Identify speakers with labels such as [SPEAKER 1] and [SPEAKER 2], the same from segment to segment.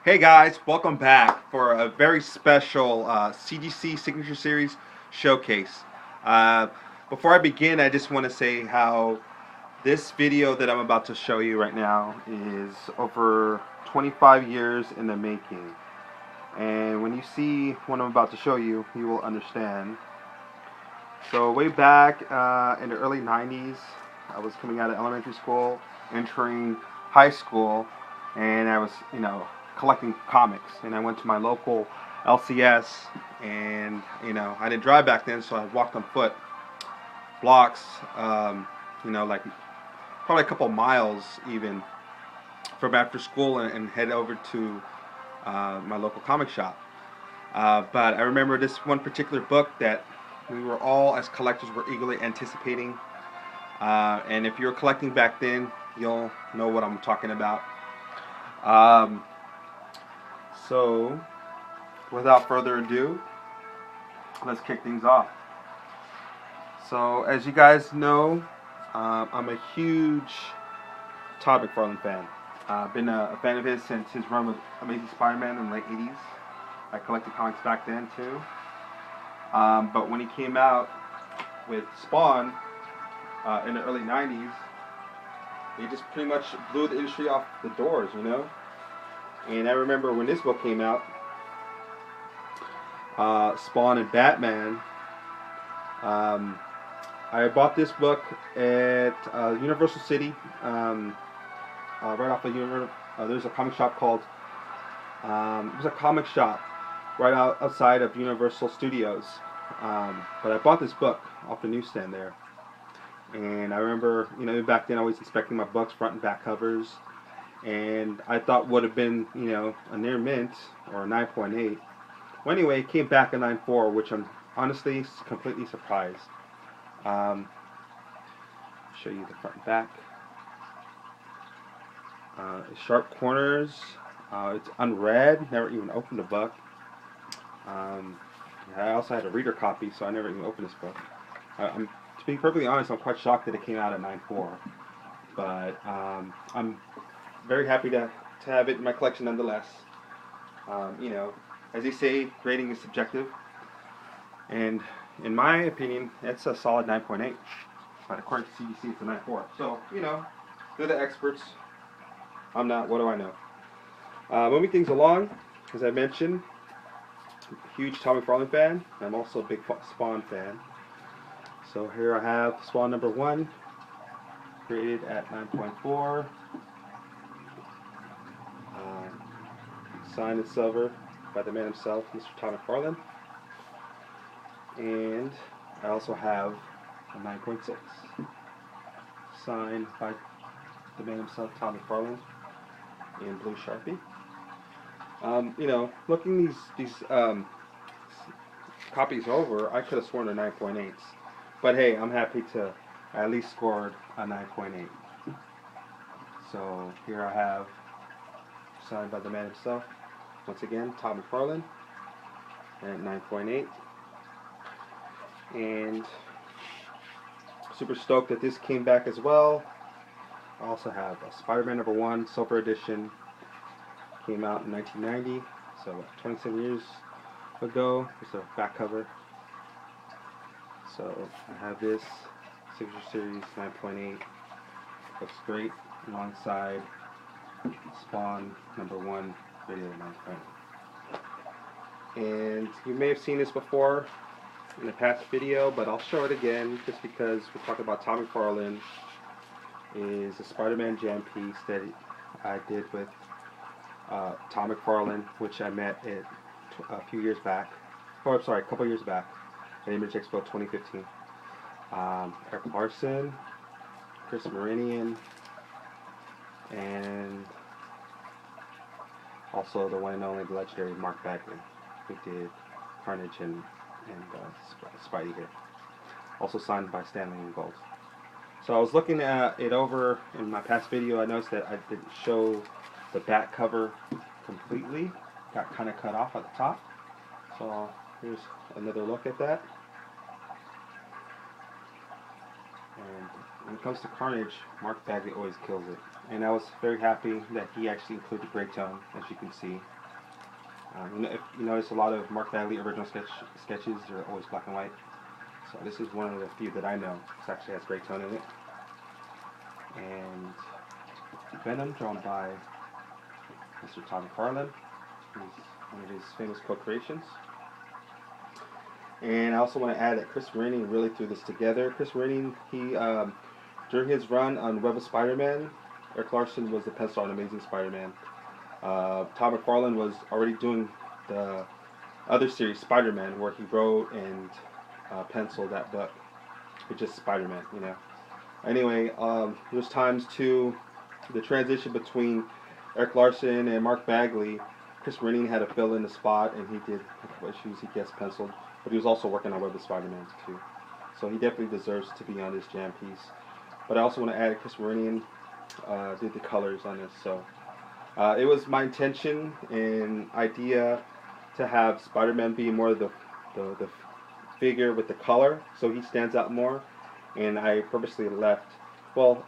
[SPEAKER 1] Hey guys, welcome back for a very special CGC Signature Series showcase. Uh, Before I begin, I just want to say how this video that I'm about to show you right now is over 25 years in the making. And when you see what I'm about to show you, you will understand. So way back in the early 90s, I was coming out of elementary school, entering high school, and I was, collecting comics. And I went to my local LCS, and, I didn't drive back then, so I walked on foot, blocks, like probably a couple miles even from after school and head over to my local comic shop. But I remember this one particular book that we were all, as collectors, were eagerly anticipating. And if you were collecting back then, you'll know what I'm talking about. Um, so, without further ado, let's kick things off. So, as you guys know, I'm a huge Todd McFarlane fan. I've been a fan of his since his run with Amazing Spider-Man in the late 80s. I collected comics back then too. But when he came out with Spawn in the early 90s, he just pretty much blew the industry off the doors, And I remember when this book came out, Spawn and Batman, I bought this book at Universal City, right off of Universal. There's a comic shop called, it was a comic shop right outside of Universal Studios. But I bought this book off the newsstand there. And I remember, back then I was inspecting my books, front and back covers. And I thought would have been, a near mint or a 9.8. Well, anyway, it came back a 9.4, which I'm honestly completely surprised. Show you the front and back. Sharp corners. It's unread. Never even opened the book. I also had a reader copy, so I never even opened this book. To be perfectly honest, I'm quite shocked that it came out at 9.4. But I'm very happy to have it in my collection nonetheless. As they say, grading is subjective. And in my opinion, it's a solid 9.8. But according to CGC, it's a 9.4. So, they're the experts. I'm not. What do I know? Moving things along, as I mentioned, huge Todd McFarlane fan. I'm also a big Spawn fan. So here I have Spawn number 1, graded at 9.4. Signed in silver by the man himself, Mr. Todd McFarlane. And I also have a 9.6, signed by the man himself, Todd McFarlane, in blue Sharpie. Looking these copies over, I could have sworn they're 9.8s. But hey, I'm happy to at least scored a 9.8. So here I have, signed by the man himself, once again, Todd McFarlane, at 9.8. And super stoked that this came back as well. I also have a Spider-Man number 1, Silver Edition. Came out in 1990, so 27 years ago. It's a back cover. So I have this Signature Series 9.8. Looks great alongside Spawn number 1, rated at 9.8. And you may have seen this before in a past video, but I'll show it again just because we're talking about Todd McFarlane. Is a Spider-Man jam piece that I did with Todd McFarlane, which I met at a few years back. Oh, I'm sorry, a couple years back at Image Expo 2015. Eric Larson, Chris Marinian, and also the one and only legendary Mark Bagley, who did Carnage and Spidey here. Also signed by Stanley in gold. So I was looking at it over in my past video. I noticed that I didn't show the back cover completely. Got kind of cut off at the top. So here's another look at that. And when it comes to Carnage, Mark Bagley always kills it. And I was very happy that he actually included gray tone, as you can see. If you notice, a lot of Mark Bagley original sketches are always black and white. So this is one of the few that I know that actually has gray tone in it. And Venom, drawn by Mr. Todd McFarlane. He's one of his famous co-creations. And I also want to add that Chris Marini really threw this together. Chris Marini, during his run on Web of Spider-Man, Eric Larson was the pencil on Amazing Spider-Man. Todd McFarlane was already doing the other series, Spider-Man, where he wrote and penciled that book, with just Spider-Man, you know. Anyway, there's times too, the transition between Eric Larson and Mark Bagley, Chris Marini had to fill in the spot, and he did a couple issues he guest penciled, but he was also working on Web of Spider-Man too. So he definitely deserves to be on this jam piece. But I also want to add Chris Marini did the colors on this. So it was my intention and idea to have Spider-Man be more of the figure with the color, so he stands out more. And I purposely left, well,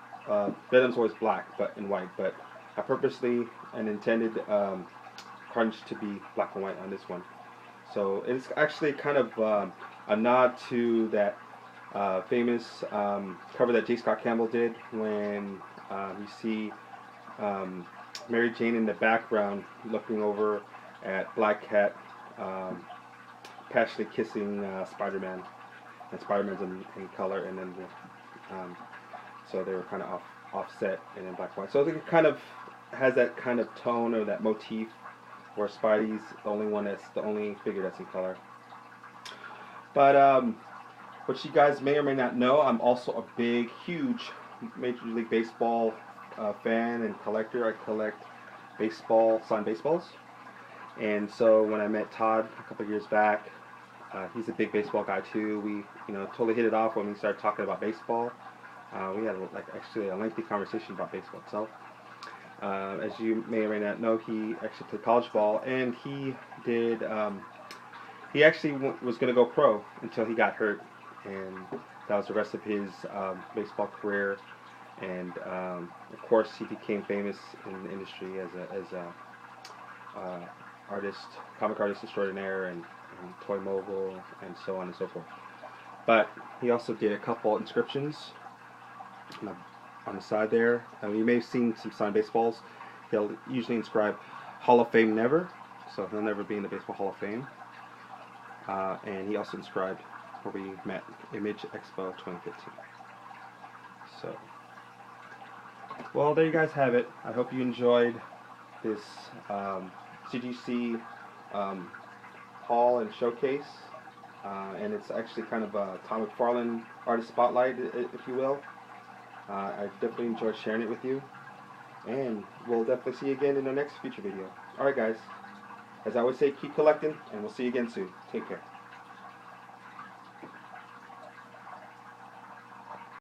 [SPEAKER 1] Venom's always black and white, but I purposely and intended Carnage to be black and white on this one. So it's actually kind of a nod to that famous cover that J. Scott Campbell did when you see Mary Jane in the background looking over at Black Cat passionately kissing Spider-Man, and Spider-Man's in color, and then so they were kind of offset and in black and white. So it kind of has that kind of tone or that motif where Spidey's the only figure that's in color. But what you guys may or may not know, I'm also a big, huge Major League Baseball fan and collector. I collect signed baseballs. And so when I met Todd a couple years back, he's a big baseball guy too. We totally hit it off when we started talking about baseball. We had actually a lengthy conversation about baseball itself. As you may or may not know, he actually played college ball, and he did. He actually was going to go pro until he got hurt, and that was the rest of his baseball career. And of course, he became famous in the industry as a artist, comic artist extraordinaire, and toy mogul, and so on and so forth. But he also did a couple inscriptions on the side there. You may have seen some signed baseballs. He'll usually inscribe Hall of Fame never, so he'll never be in the Baseball Hall of Fame. And he also inscribed where we met, Image Expo 2015. So, well, there you guys have it. I hope you enjoyed this CGC haul and showcase. And it's actually kind of a Todd McFarlane artist spotlight, if you will. I definitely enjoyed sharing it with you. And we'll definitely see you again in the next future video. Alright guys, as I always say, keep collecting, and we'll see you again soon. Take care.